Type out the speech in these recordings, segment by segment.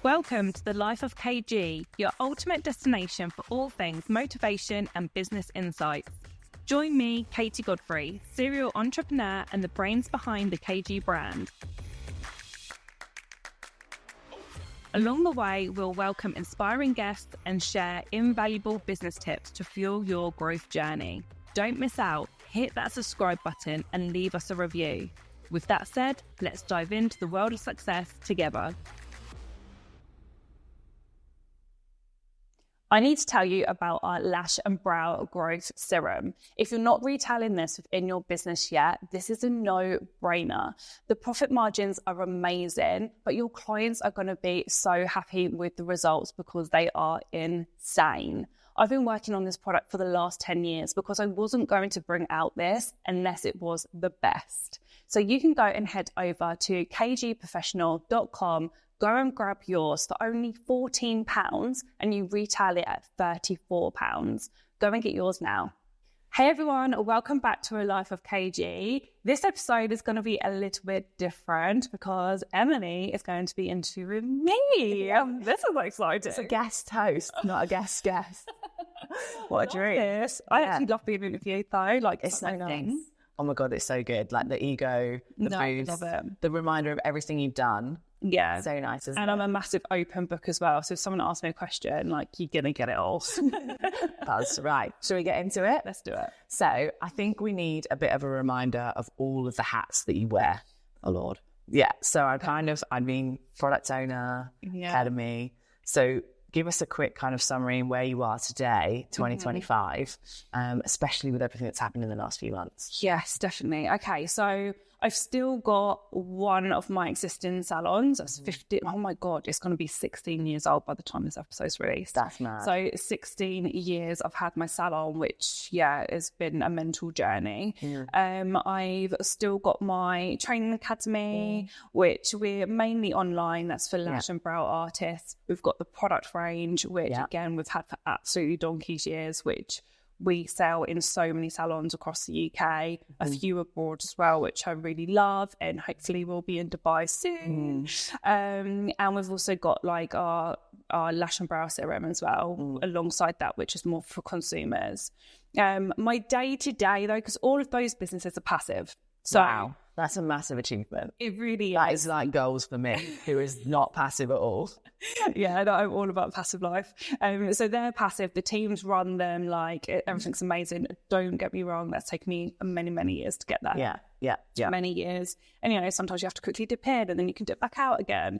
Welcome to the Life of KG, your ultimate destination for all things motivation and business insights. Join me, Katie Godfrey, serial entrepreneur and the brains behind the KG brand. Along the way, we'll welcome inspiring guests and share invaluable business tips to fuel your growth journey. Don't miss out. Hit that subscribe button and leave us a review. With that said, let's dive into the world of success together. I need to tell you about our Lash and Brow Growth Serum. If you're not retailing this within your business yet, this is a no-brainer. The profit margins are amazing, but your clients are going to be so happy with the results because they are insane. I've been working on this product for the last 10 years because I wasn't going to bring out this unless it was the best. So you can go and head over to kgprofessional.com. Go and grab yours for only £14 and you retail it at £34. Go and get yours now. Hey everyone, welcome back to A Life of KG. This episode is going to be a little bit different because Emily is going to be interviewing me. This is exciting. It's a guest host, not a guest. What a dream. I actually love being interviewed though. Like, it's so nice. Oh my God, it's so good. Like the ego, the boost, the reminder of everything you've done. Yeah. So nice, isn't and it? I'm a massive open book as well. So if someone asks me a question, like, you're going to get it all. That's right. Shall we get into it? Let's do it. So I think we need a bit of a reminder of all of the hats that you wear. Oh, Lord. Yeah. So I mean, product owner, academy. So give us a quick kind of summary where you are today, 2025, especially with everything that's happened in the last few months. Yes, definitely. Okay, so I've still got one of my existing salons. That's 15. Oh my God, it's going to be 16 years old by the time this episode's released. That's mad. So 16 years I've had my salon, which, has been a mental journey. I've still got my training academy, which we're mainly online. That's for lash and brow artists. We've got the product range, which again, we've had for absolutely donkey's years, which we sell in so many salons across the UK, a few abroad as well, which I really love. And hopefully we'll be in Dubai soon. And we've also got like our lash and brow serum as well, alongside that, which is more for consumers. My day-to-day though, because all of those businesses are passive. So wow. That's a massive achievement. It really That is like goals for me, who is not passive at all. Yeah, no, I'm all about passive life. So they're passive. The teams run them, like everything's amazing. Don't get me wrong. That's taken me many, many years to get there. Yeah. Many years. And, sometimes you have to quickly dip in and then you can dip back out again.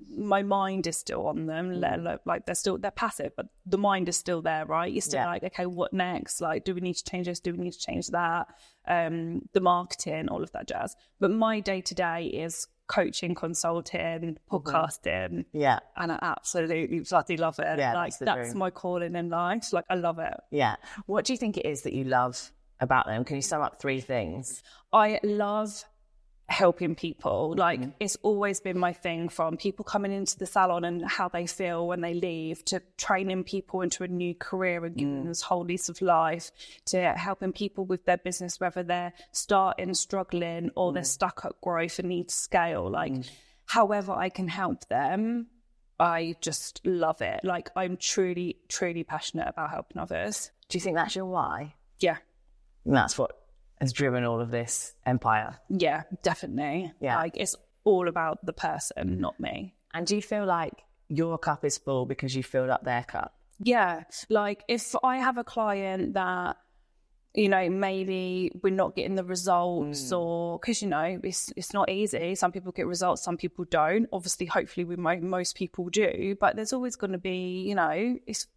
My mind is still on them. Like they're passive, but the mind is still there, right? You're still like, okay, what next? Like, do we need to change this? Do we need to change that? The marketing, all of that jazz. But my day-to-day is coaching, consulting, podcasting. Yeah. And I absolutely bloody love it. Yeah, like that's my calling in life. Like I love it. Yeah. What do you think it is that you love about them? Can you sum up 3 things? I love helping people. Like it's always been my thing, from people coming into the salon and how they feel when they leave, to training people into a new career and giving them this whole lease of life, to helping people with their business, whether they're starting, struggling, or they're stuck at growth and need to scale. Like however I can help them, I just love it. Like I'm truly, truly passionate about helping others. Do you think that's your why? Yeah. And that's what has driven all of this empire. Yeah, definitely. Yeah. Like it's all about the person, not me. And do you feel like your cup is full because you filled up their cup? Yeah. Like if I have a client that, maybe we're not getting the results, or because, it's not easy. Some people get results, some people don't. Obviously, hopefully most people do, but there's always going to be, it's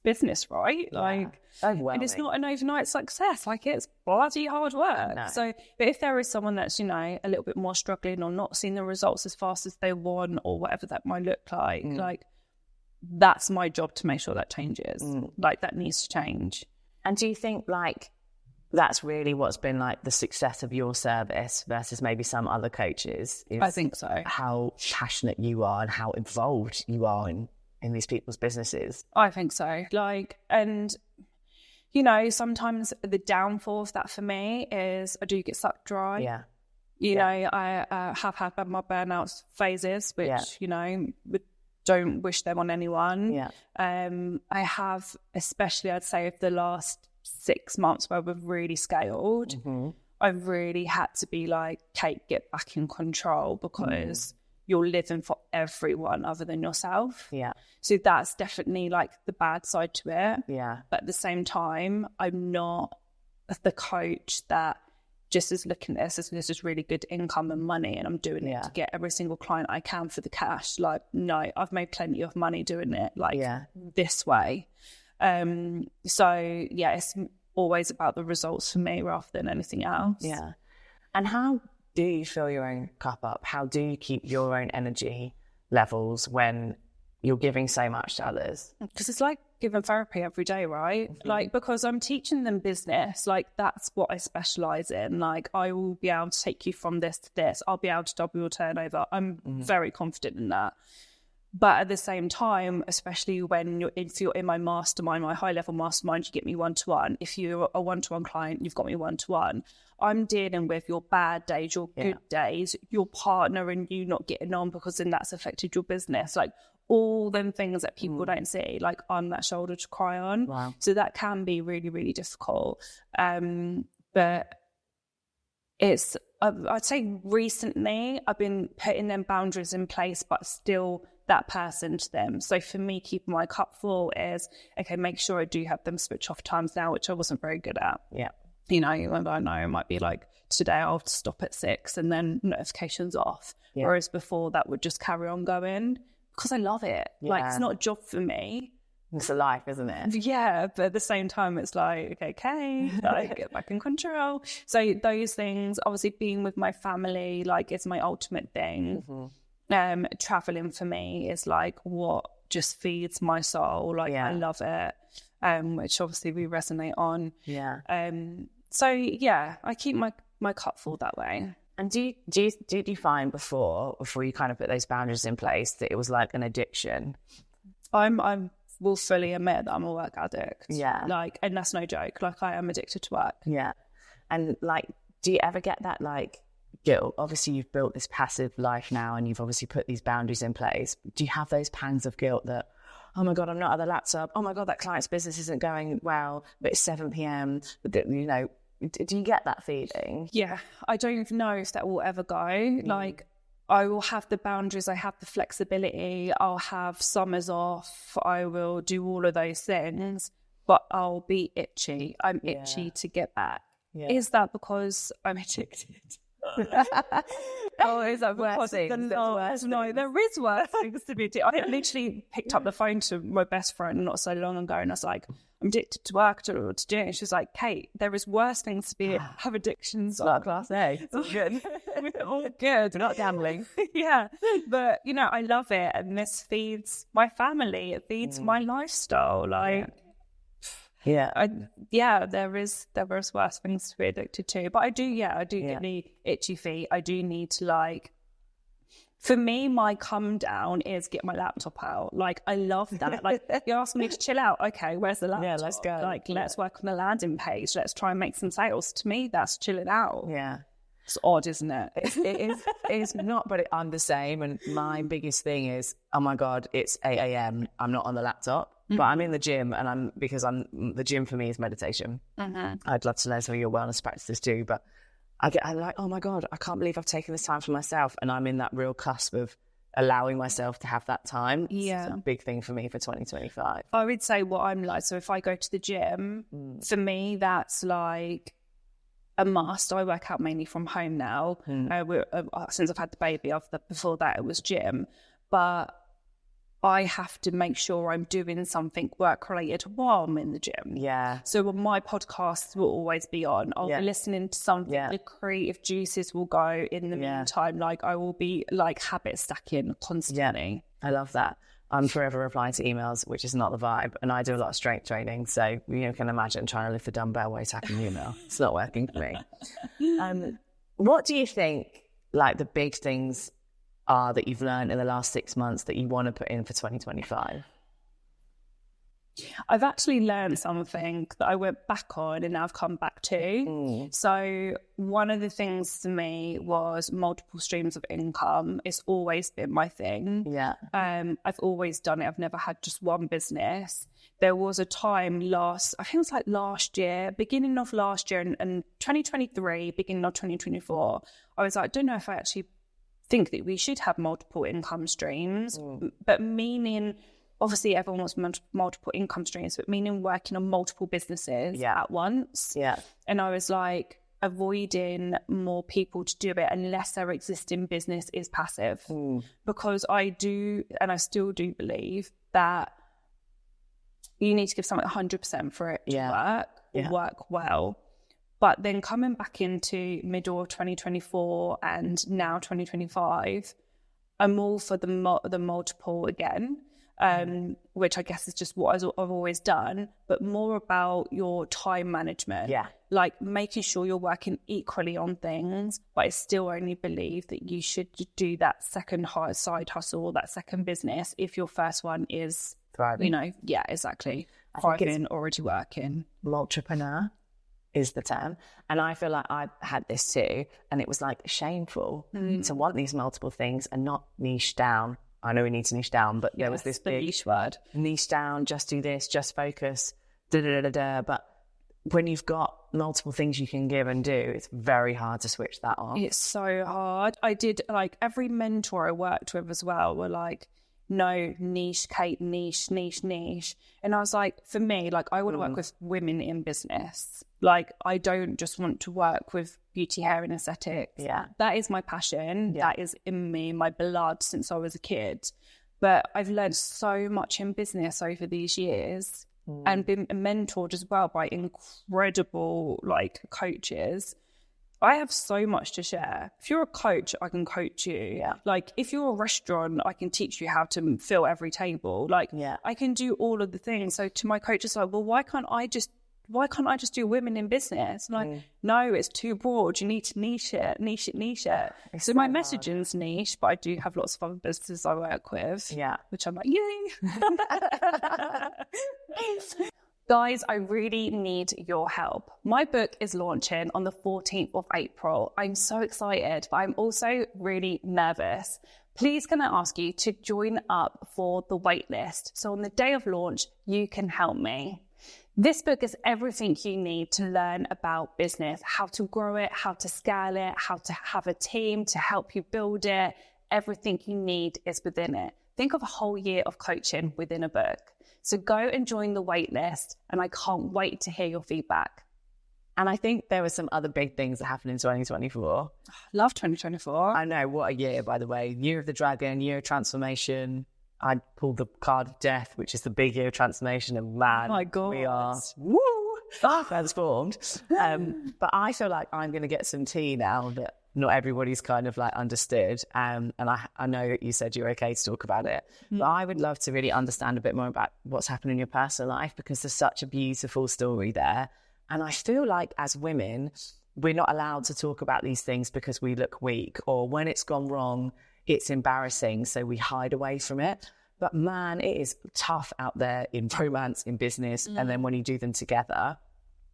business, right? Like, and it's not an overnight success. Like it's bloody hard work. No. So, but if there is someone that's, a little bit more struggling or not seeing the results as fast as they want, or whatever that might look like that's my job to make sure that changes. Like that needs to change. And do you think like that's really what's been like the success of your service versus maybe some other coaches? I think so. How passionate you are and how involved you are in these people's businesses. I think so. Like, and sometimes the downfall of that for me is I do get sucked dry. Yeah. You know, I have had my burnout phases, which, with don't wish them on anyone. Yeah. I have, especially I'd say, over the last 6 months where we've really scaled, I've really had to be like, Kate, get back in control, because you're living for everyone other than yourself. Yeah. So that's definitely like the bad side to it. Yeah. But at the same time, I'm not the coach that just is looking at this as this is really good income and money, and I'm doing it to get every single client I can for the cash. Like, no, I've made plenty of money doing it like this way. So yeah, it's always about the results for me rather than anything else. Yeah. And how do you fill your own cup up? How do you keep your own energy levels when you're giving so much to others? Because it's like giving therapy every day, right? Like, because I'm teaching them business, like that's what I specialize in. Like, I will be able to take you from this to this. I'll be able to double your turnover. I'm very confident in that. But at the same time, especially when if you're in my mastermind, my high level mastermind, you get me one-to-one. If you're a one-to-one client, you've got me one-to-one. I'm dealing with your bad days, your good days, your partner and you not getting on because then that's affected your business. Like all them things that people don't see, like I'm that shoulder to cry on. Wow. So that can be really, really difficult. But it's, I'd say recently I've been putting them boundaries in place, but still that person to them. So for me, keeping my cup full is, okay, make sure I do have them switch off times now, which I wasn't very good at. Yeah. You know, and I know it might be like, today I'll stop at 6 and then notifications off. Yeah. Whereas before that would just carry on going because I love it. Yeah. Like, it's not a job for me. It's a life, isn't it? Yeah, but at the same time, it's like, okay, like, get back in control. So those things, obviously being with my family, like, it's my ultimate thing. Traveling for me is like what just feeds my soul. Like, I love it, which obviously we resonate on. Yeah. So yeah, I keep my cup full that way. And did you find before you kind of put those boundaries in place that it was like an addiction? I will fully admit that I'm a work addict. Yeah. Like, and that's no joke. Like, I am addicted to work. Yeah. And like, do you ever get that like guilt? Obviously you've built this passive life now and you've obviously put these boundaries in place. Do you have those pangs of guilt that, oh my God, I'm not at the laptop. Oh my God, that client's business isn't going well, but it's 7 p.m. You know, do you get that feeling? Yeah. I don't even know if that will ever go. Like, I will have the boundaries. I have the flexibility. I'll have summers off. I will do all of those things, but I'll be itchy. I'm itchy to get back. Yeah. Is that because I'm addicted? Oh, is that because no, there is worse things to be addicted. I literally picked up the phone to my best friend not so long ago, and I was like, I'm addicted to work, I don't know what to do. And she's like, Kate, there is worse things to be have addictions on. Class A. It's all good. We're all good. We're not gambling. Yeah. But, you know, I love it. And this feeds my family. It feeds my lifestyle. Like, there is worse things to be addicted to. But I do get the itchy feet. I do need to, like, for me, my come down is get my laptop out. Like, I love that. Like, you ask me to chill out. Okay, where's the laptop? Yeah, let's go. Like, let's work on the landing page. Let's try and make some sales. To me, that's chilling out. Yeah. It's odd, isn't it? It's not, but I'm the same. And my biggest thing is, oh my God, it's 8 a.m. I'm not on the laptop, but I'm in the gym, and the gym for me is meditation. I'd love to know some of your wellness practices too, but I'm like, oh my God, I can't believe I've taken this time for myself. And I'm in that real cusp of allowing myself to have that time. Yeah. It's a big thing for me for 2025. I would say what I'm like, so if I go to the gym, for me, that's like a must. I work out mainly from home now. Since I've had the baby, before that it was gym. But I have to make sure I'm doing something work-related while I'm in the gym. Yeah. So my podcasts will always be on. I'll be listening to something. The creative juices will go in the meantime. Like, I will be, like, habit stacking constantly. Yeah. I love that. I'm forever replying to emails, which is not the vibe. And I do a lot of strength training. So you can imagine trying to lift the dumbbell while tapping an email. It's not working for me. What do you think, like, the big things are that you've learned in the last 6 months that you want to put in for 2025? I've actually learned something that I went back on and now I've come back to. So one of the things to me was multiple streams of income. It's always been my thing. Yeah. I've always done it. I've never had just one business. There was a time I think it was like last year, beginning of last year and 2023, beginning of 2024, I was like, I don't know if I actually think that we should have multiple income streams, but meaning... Obviously, everyone wants multiple income streams, but meaning working on multiple businesses at once. Yeah. And I was like, avoiding more people to do it unless their existing business is passive. Because I do, and I still do believe that you need to give something 100% for it to work well. But then coming back into middle of 2024 and now 2025, I'm all for the multiple again. Which I guess is just what I've always done, but more about your time management. Yeah. Like making sure you're working equally on things, but I still only believe that you should do that second side hustle, that second business, if your first one is thriving. Yeah, exactly. Thriving, already working. Entrepreneur is the term. And I feel like I've had this too. And it was like shameful to want these multiple things and not niche down. I know we need to niche down, but there was this big niche word. Niche down, just do this, just focus, da-da-da-da-da. But when you've got multiple things you can give and do, it's very hard to switch that on. It's so hard. I did, like, every mentor I worked with as well were like, no, niche, Kate, niche. And I was like, for me, like, I want to work with women in business. Like, I don't just want to work with beauty, hair and aesthetics. Yeah. That is my passion. Yeah. That is in me, my blood since I was a kid. But I've learned so much in business over these years and been mentored as well by incredible, like, coaches. I have so much to share. If you're a coach, I can coach you. Yeah. Like, if you're a restaurant, I can teach you how to fill every table. Like, I can do all of the things. So to my coach, it's like, well, why can't I just do women in business? I'm like, no, it's too broad. You need to niche it. So my messaging's niche, but I do have lots of other businesses I work with. Yeah. Which I'm like, yay. Guys, I really need your help. My book is launching on the 14th of April. I'm so excited, but I'm also really nervous. Please can I ask you to join up for the waitlist? So on the day of launch, you can help me. This book is everything you need to learn about business, how to grow it, how to scale it, how to have a team to help you build it. Everything you need is within it. Think of a whole year of coaching within a book. So go and join the waitlist, and I can't wait to hear your feedback. And I think there were some other big things that happened in 2024. Love 2024. I know, what a year, by the way. Year of the Dragon, year of transformation. I pulled the card of death, which is the big year of transformation, and man, my God, we are transformed. But I feel like I'm going to get some tea now that not everybody's kind of like understood. And I know that you said you're okay to talk about it, but I would love to really understand a bit more about what's happened in your personal life, because there's such a beautiful story there. And I feel like as women, we're not allowed to talk about these things because we look weak, or when it's gone wrong, it's embarrassing, so we hide away from it. But man, it is tough out there in romance, in business, and then when you do them together.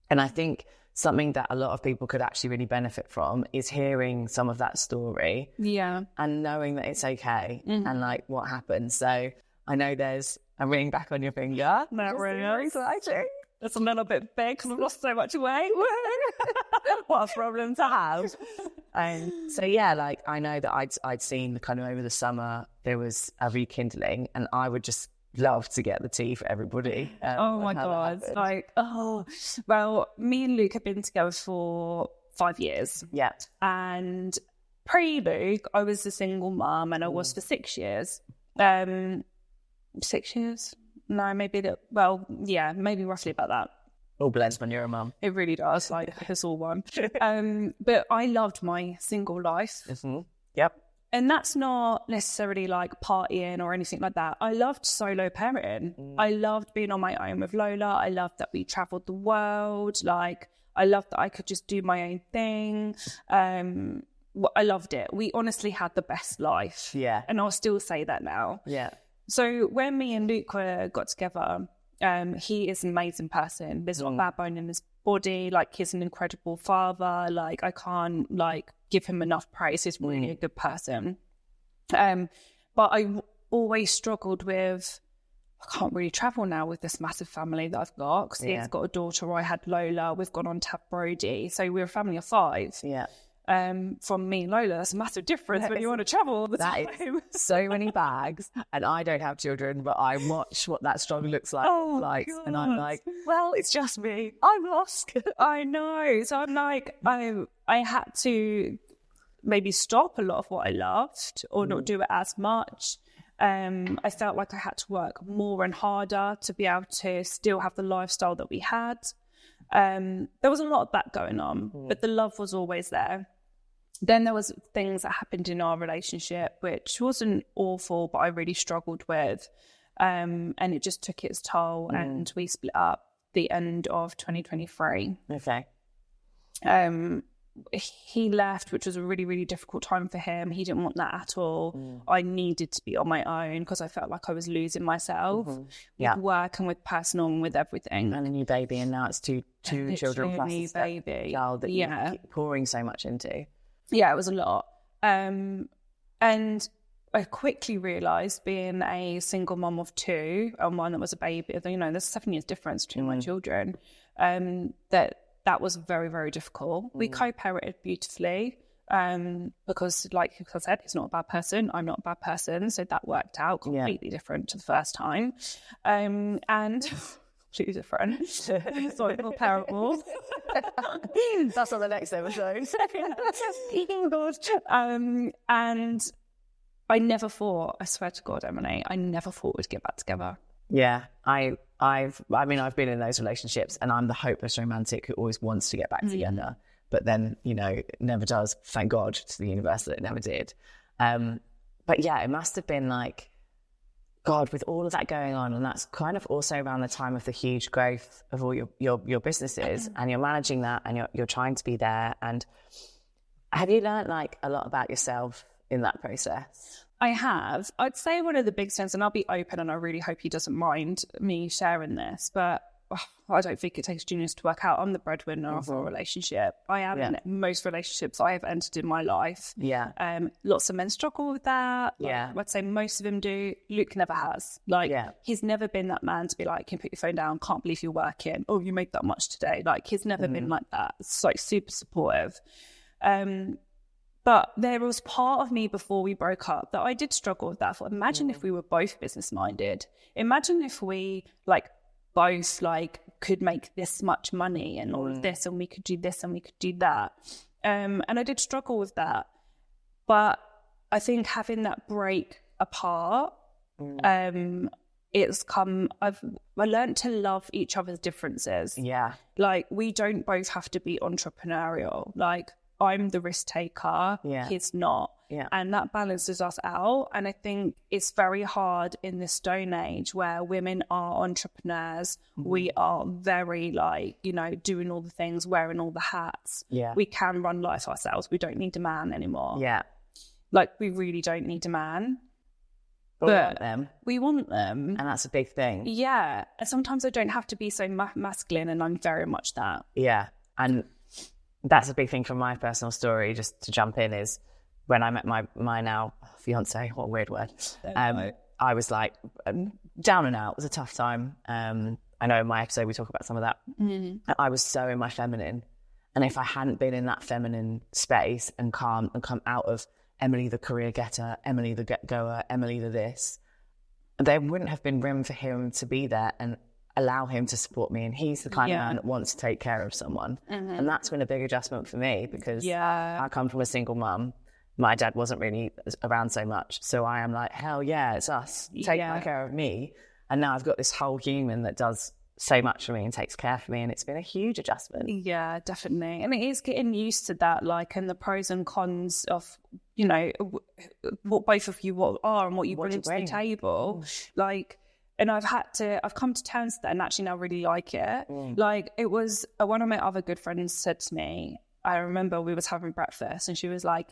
And I think something that a lot of people could actually really benefit from is hearing some of that story. Yeah. And knowing that it's okay and like what happened. So I know there's a ring back on your finger. Not really exciting. It's a little bit big because I've lost so much weight. What a problem to have. And so, yeah, like I know that I'd seen kind of over the summer, there was a rekindling, and I would just love to get the tea for everybody. Oh my God. Like, well, me and Luke have been together for 5 years. Yeah. And pre-Luke, I was a single mum, and I was for 6 years. 6 years? No, maybe, maybe roughly about that. All blends when you're a mum. It really does. Like, it's all one. But I loved my single life. Mm-hmm. Yep. And that's not necessarily like partying or anything like that. I loved solo parenting. I loved being on my own with Lola. I loved that we traveled the world. Like, I loved that I could just do my own thing. I loved it. We honestly had the best life. Yeah. And I'll still say that now. Yeah. So when me and Luke got together, He is an amazing person. There's not a bad bone in his body. Like, he's an incredible father. Like, I can't like give him enough praise. He's really a good person. But I always struggled with, I can't really travel now with this massive family that I've got, because he's got a daughter. I had Lola. We've gone on to have Brody. So we're a family of 5. Yeah. From me and Lola, that's a massive difference when you want to travel all the time. Is so many bags, and I don't have children, but I watch what that struggle looks like. And I'm like, well, it's just me. I'm lost. I know. So I'm like, I had to maybe stop a lot of what I loved, or not do it as much. I felt like I had to work more and harder to be able to still have the lifestyle that we had. There was a lot of that going on, but the love was always there. Then there was things that happened in our relationship, which wasn't awful, but I really struggled with. And it just took its toll, and we split up the end of 2023. Okay. He left, which was a really, really difficult time for him. He didn't want that at all. I needed to be on my own because I felt like I was losing myself with work and with personal and with everything. And a new baby, and now it's two children plus a baby child that you keep pouring so much into. Yeah, it was a lot. And I quickly realised, being a single mum of 2 and one that was a baby, you know, there's 7 years difference between my children, that was very, very difficult. We co-parented beautifully because, like I said, he's not a bad person. I'm not a bad person. So that worked out completely different to the first time. And completely different. So it's more parable. That's on the next episode. And I never thought, I swear to God, Emily, I never thought we'd get back together. Yeah, I've been in those relationships, and I'm the hopeless romantic who always wants to get back together, but then, you know, it never does. Thank God to the universe that it never did. But yeah, it must have been like, God, with all of that going on, and that's kind of also around the time of the huge growth of all your businesses, and you're managing that, and you're trying to be there. And have you learned like a lot about yourself in that process? I have. I'd say one of the big things, and I'll be open, and I really hope he doesn't mind me sharing this, but I don't think it takes genius to work out. I'm the breadwinner of our relationship. I am in most relationships I have entered in my life. Yeah. Lots of men struggle with that. I'd say most of them do. Luke never has. He's never been that man to be like, can you put your phone down? Can't believe you're working. Oh, you made that much today. Like, he's never been like that. It's like super supportive. But there was part of me before we broke up that I did struggle with that. I thought, imagine if we were both business minded. Imagine if we both could make this much money and all of this, and we could do this and we could do that. And I did struggle with that. But I think having that break apart, I learned to love each other's differences. Yeah. Like, we don't both have to be entrepreneurial. Like, I'm the risk taker, he's not. Yeah. And that balances us out. And I think it's very hard in this stone age where women are entrepreneurs. We are very doing all the things, wearing all the hats. Yeah. We can run life ourselves. We don't need a man anymore. Yeah. We really don't need a man. But we want them. We want them. And that's a big thing. Yeah. And sometimes I don't have to be so masculine, and I'm very much that. Yeah. And that's a big thing from my personal story, just to jump in, is when I met my now fiance, what a weird word. I was like down and out. It was a tough time. I know in my episode we talk about some of that. I was so in my feminine. And if I hadn't been in that feminine space and calm and come out of Emily the career getter, Emily the get-goer, Emily the this, there wouldn't have been room for him to be there and allow him to support me. And he's the kind of man that wants to take care of someone. And that's been a big adjustment for me, because I come from a single mum. My dad wasn't really around so much. So I am like, hell yeah, it's us. Take care of me. And now I've got this whole human that does so much for me and takes care of me. And it's been a huge adjustment. Yeah, definitely. And it is getting used to that, and the pros and cons of, what both of you are and what you bring to the table. And I've come to terms with that and actually now really like it. It was one of my other good friends said to me, I remember we was having breakfast, and she was like,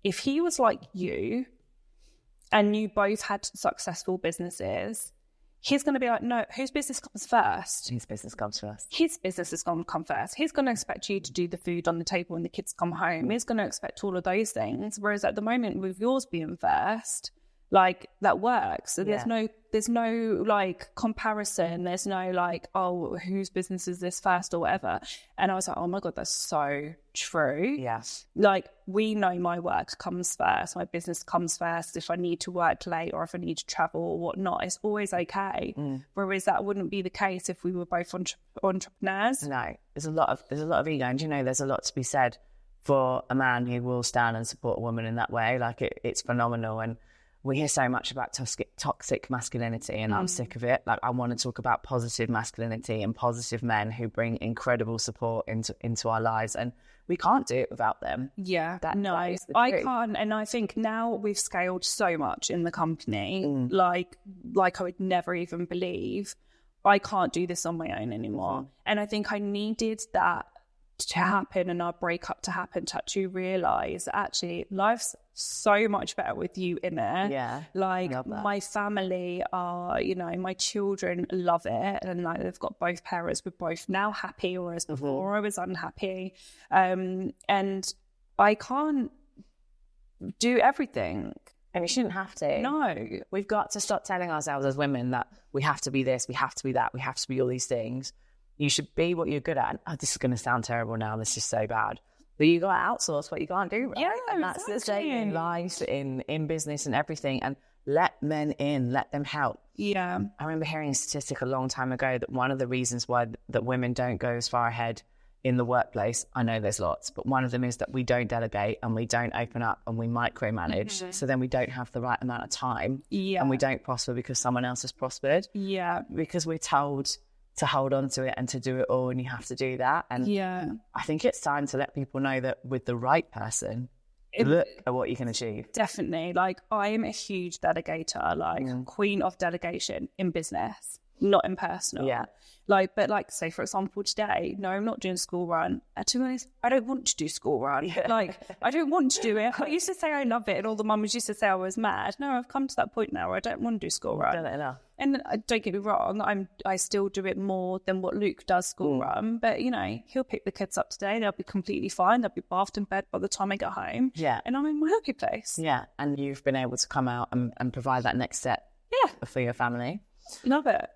if he was like you and you both had successful businesses, he's going to be like, no, whose business comes first? His business comes first. His business is going to come first. He's going to expect you to do the food on the table when the kids come home. He's going to expect all of those things. Whereas at the moment, with yours being first, like, that works. So there's no like comparison. There's no like, oh, whose business is this first or whatever. And I was like, oh my God, that's so true. Yes. Like, we know my work comes first. My business comes first. If I need to work late or if I need to travel or whatnot, it's always okay. Whereas that wouldn't be the case if we were both entrepreneurs. No, there's a lot of ego. And, you know, there's a lot to be said for a man who will stand and support a woman in that way. Like, it's phenomenal. And we hear so much about toxic masculinity, and I'm sick of it. Like, I want to talk about positive masculinity and positive men who bring incredible support into our lives, and we can't do it without them. Yeah, I can't. And I think now we've scaled so much in the company, like I would never even believe. I can't do this on my own anymore. And I think I needed that to happen and our breakup to happen to actually realise that actually life's so much better with you in it. Yeah, like, my family are, you know, my children love it, and like, they've got both parents. We're both now happy, whereas before I was unhappy. And I can't do everything. And you shouldn't have to. No. We've got to stop telling ourselves as women that we have to be this, we have to be that, we have to be all these things. You should be what you're good at. Oh, this is going to sound terrible now. This is so bad. But you got to outsource what you can't do, right? Yeah, and that's the same in life, in business and everything. And let men in, let them help. Yeah. I remember hearing a statistic a long time ago that one of the reasons why that women don't go as far ahead in the workplace, I know there's lots, but one of them is that we don't delegate and we don't open up and we micromanage. So then we don't have the right amount of time. Yeah. And we don't prosper because someone else has prospered. Yeah. Because we're told to hold on to it and to do it all, and you have to do that. And I think it's time to let people know that with the right person, look at what you can achieve. Definitely. Like, I am a huge delegator, like queen of delegation in business, not in personal. Yeah. Like, but like, say for example, today, no, I'm not doing school run. To be honest, I don't want to do school run. Yeah. Like, I don't want to do it. I used to say I love it, and all the mums used to say I was mad. No, I've come to that point now where I don't want to do school run. Done it enough. And don't get me wrong, I still do it more than what Luke does school run. But, you know, he'll pick the kids up today. They'll be completely fine. They'll be bathed in bed by the time I get home. Yeah. And I'm in my happy place. Yeah. And you've been able to come out and provide that next step for your family. Love it.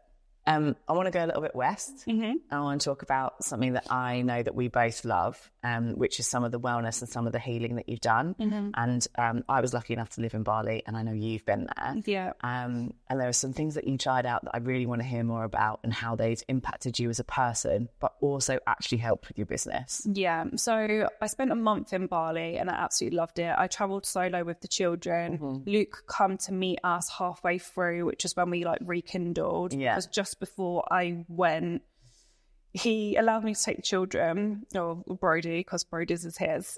I want to go a little bit west. I want to talk about something that I know that we both love, which is some of the wellness and some of the healing that you've done. And I was lucky enough to live in Bali, and I know you've been there. Yeah. And there are some things that you tried out that I really want to hear more about, and how they've impacted you as a person, but also actually helped with your business. Yeah. So I spent a month in Bali and I absolutely loved it. I traveled solo with the children. Luke come to meet us halfway through, which is when we like rekindled. Yeah. It was just before I went. He allowed me to take the children, or Brody, because Brody's is his.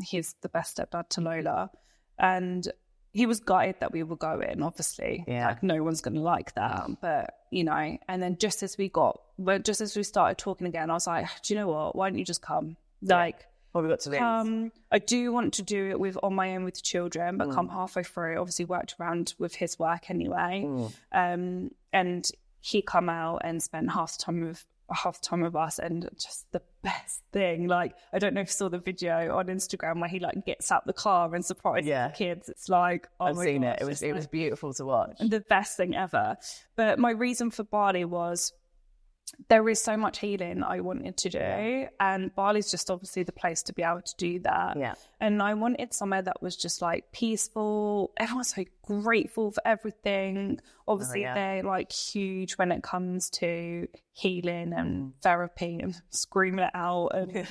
He's the best stepdad to Lola. And he was gutted that we were going, obviously. Yeah. Like, no one's going to like that. But, you know, and then just as we started talking again, I was like, do you know what? Why don't you just come? Like, what have we got to lose? I do want to do it on my own with the children, but come halfway through, obviously worked around with his work anyway. And he come out and spent half the time with us, and just the best thing. Like, I don't know if you saw the video on Instagram where he like gets out the car and surprises the kids. It's like, oh, I've seen gosh, it. It was beautiful to watch. The best thing ever. But my reason for Bali was there is so much healing I wanted to do, and Bali's just obviously the place to be able to do that. Yeah. And I wanted somewhere that was just like peaceful. Everyone's so grateful for everything. Obviously, they're like huge when it comes to healing and therapy and screaming it out and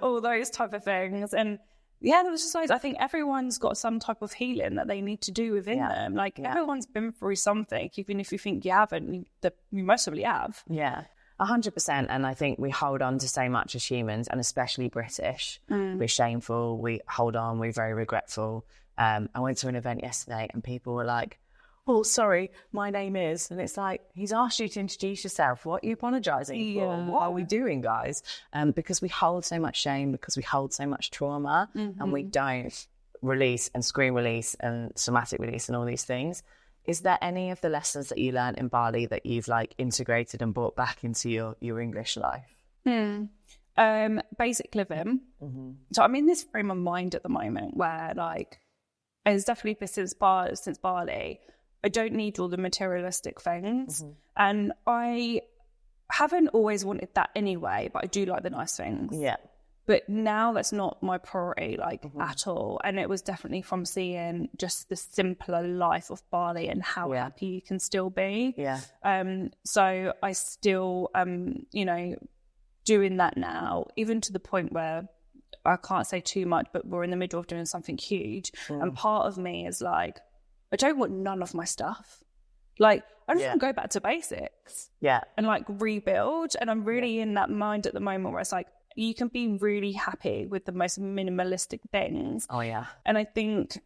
all those type of things. And yeah, there was just like, I think everyone's got some type of healing that they need to do within them. Like, everyone's been through something, even if you think you haven't, you most probably have. Yeah, 100%. And I think we hold on to so much as humans, and especially British. We're shameful, we hold on, we're very regretful. I went to an event yesterday and people were like, oh, sorry, my name is. And it's like, he's asked you to introduce yourself. What are you apologising for? What are we doing, guys? Because we hold so much shame, because we hold so much trauma, and we don't release and screen release and somatic release and all these things. Is there any of the lessons that you learned in Bali that you've like integrated and brought back into your English life? Basic living. So I'm in this frame of mind at the moment where like, it's definitely been since Bali, I don't need all the materialistic things. And I haven't always wanted that anyway, but I do like the nice things. Yeah. But now that's not my priority, like at all. And it was definitely from seeing just the simpler life of Bali and how happy you can still be. Yeah. So I still, you know, doing that now, even to the point where I can't say too much, but we're in the middle of doing something huge. And part of me is like, I don't want none of my stuff. Like, I just want to go back to basics. Yeah. And like rebuild. And I'm really in that mind at the moment where it's like, you can be really happy with the most minimalistic things. Oh, yeah. And I think,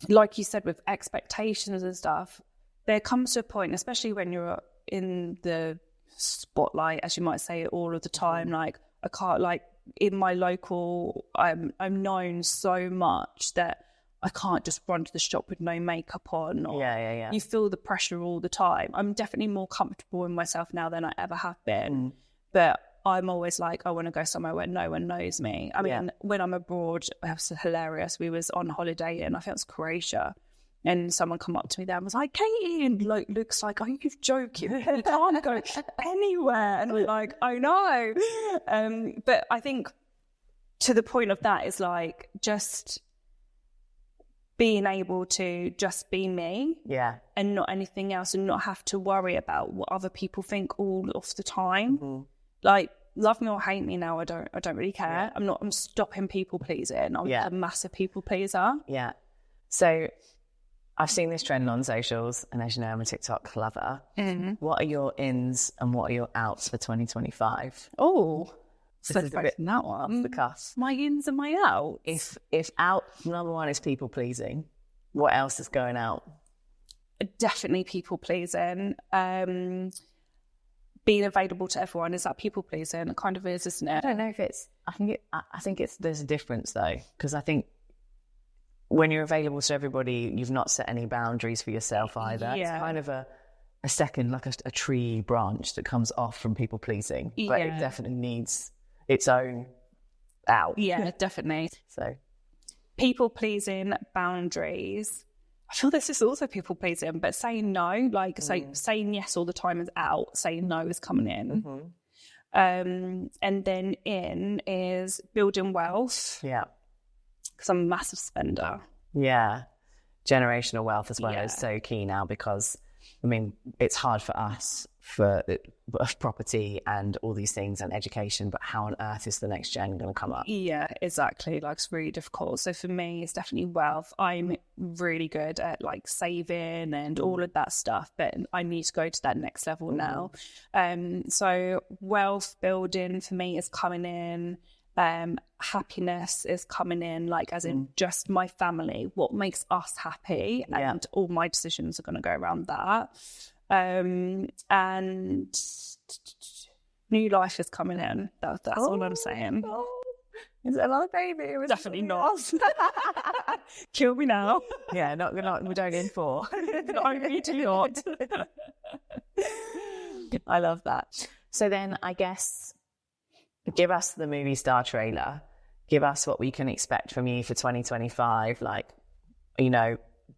like you said, with expectations and stuff, there comes to a point, especially when you're in the spotlight, as you might say, all of the time. Like, I can't, like, in my local, I'm known so much that I can't just run to the shop with no makeup on. Or you feel the pressure all the time. I'm definitely more comfortable in myself now than I ever have been. But I'm always like, I want to go somewhere where no one knows me. I mean, when I'm abroad, it was hilarious. We was on holiday and I think it was Croatia. And someone come up to me there and was like, Katie, and like, Luke's like, are you joking? You can't go anywhere. And I'm like, I know. But I think to the point of that is like just being able to just be me and not anything else, and not have to worry about what other people think all of the time. Like, love me or hate me now, I don't really care. I'm stopping people pleasing. I'm a massive people pleaser. Yeah. So I've seen this trend on socials, and as you know, I'm a TikTok lover. What are your ins and what are your outs for 2025? Oh, so this is a bit that one off the cuff. My ins and my outs. If out number one is people pleasing, what else is going out? Definitely people pleasing. Being available to everyone, is that people pleasing? It kind of is, isn't it? I don't know if it's. I think it's. There's a difference though, because I think when you're available to everybody, you've not set any boundaries for yourself either. It's kind of a second, like a tree branch that comes off from people pleasing, but it definitely needs its own out. Yeah, definitely. So people pleasing, boundaries. I feel this is also people pleasing, but saying no, like saying yes all the time is out, saying no is coming in. And then in is building wealth. Yeah. Because I'm a massive spender. Yeah. Generational wealth as well is so key now, because, I mean, it's hard for us for property and all these things and education, but how on earth is the next gen going to come up? Yeah, exactly. Like, it's really difficult. So for me, it's definitely wealth. I'm really good at like saving and all of that stuff, but I need to go to that next level now. So wealth building for me is coming in. Happiness is coming in, like as in just my family, what makes us happy, and all my decisions are going to go around that. And new life is coming in. That's all I'm saying. Is it another baby? Definitely not. Kill me now. Yeah, we're going in for. I really do not. I love that. So then I guess, give us the movie star trailer. Give us what we can expect from you for 2025. Like, you know,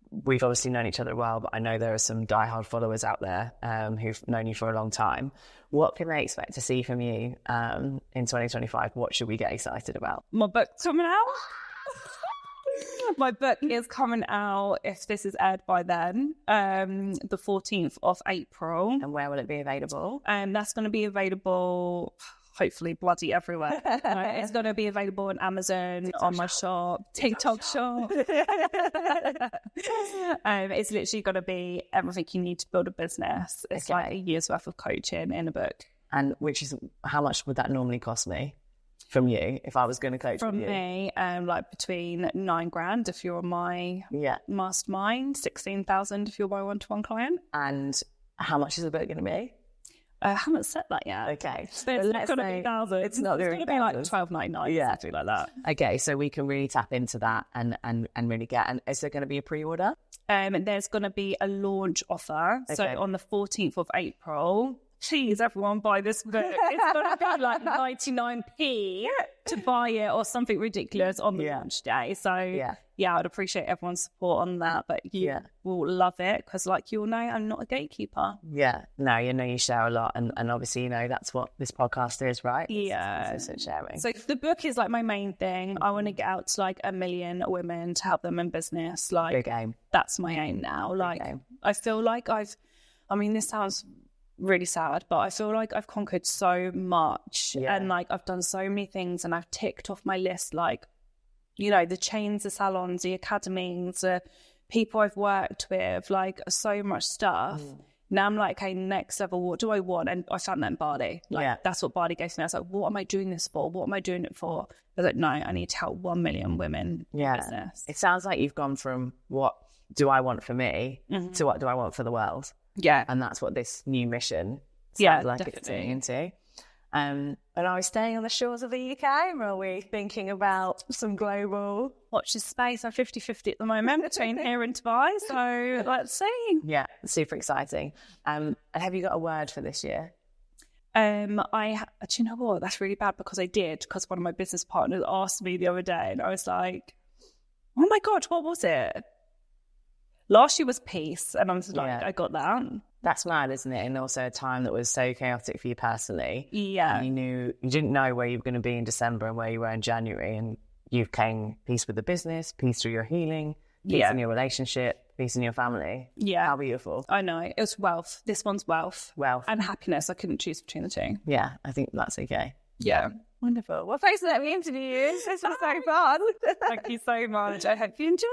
we've obviously known each other a while, but I know there are some diehard followers out there who've known you for a long time. What can they expect to see from you in 2025? What should we get excited about? My book's coming out. My book is coming out, if this is aired by then, the 14th of April. And where will it be available? That's going to be available, hopefully bloody everywhere. It's going to be available on Amazon, on my shop, TikTok shop. It's literally going to be everything you need to build a business. It's like a year's worth of coaching in a book. And how much would that normally cost me from you if I was going to coach from with you? Me, like between $9,000 if you're my mastermind, 16,000 if you're my one-to-one client. And how much is the book going to be? I haven't set that yet. Okay. But it's not going to be thousands. It's not going to be like $12.99, something like that. Okay, so we can really tap into that and really get. And is there going to be a pre-order? There's going to be a launch offer. Okay. So on the 14th of April, please, everyone, buy this book. It's going to be like 99p to buy it or something ridiculous on the launch day. So, I'd appreciate everyone's support on that. But you will love it because, like you all know, I'm not a gatekeeper. Yeah. No, you share a lot. And obviously, that's what this podcast is, right? Yeah. It's sharing. So the book is like my main thing. I want to get out to like 1 million women to help them in business. Like, big aim. That's my aim now. Like, I feel like this sounds really sad, but I feel like I've conquered so much and like I've done so many things and I've ticked off my list, like, the chains, the salons, the academies, the people I've worked with, like so much stuff. Now I'm like, okay, next level, what do I want? And I found that in Bali. Like, that's what Bali gave me. I was like, what am I doing this for? What am I doing it for? I was like, no, I need to help 1 million women in business. It sounds like you've gone from what do I want for me to what do I want for the world. Yeah. And that's what this new mission sounds like definitely. It's turning into. And are we staying on the shores of the UK or are we thinking about some global? Watch this space. I'm 50-50 at the moment between here and Dubai. So let's see. Yeah, super exciting. And have you got a word for this year? Do you know what? That's really bad because one of my business partners asked me the other day and I was like, oh my God, what was it? Last year was peace, and I'm just like, I got that. That's mad, isn't it? And also a time that was so chaotic for you personally. Yeah. And you didn't know where you were going to be in December and where you were in January. And you came peace with the business, peace through your healing, peace in your relationship, peace in your family. Yeah. How beautiful. I know. It was wealth. This one's wealth. Wealth. And happiness. I couldn't choose between the two. Yeah, I think that's okay. Yeah. Wonderful. Well, thanks for letting me interview you. This was so fun. Thank you so much. I hope you enjoy.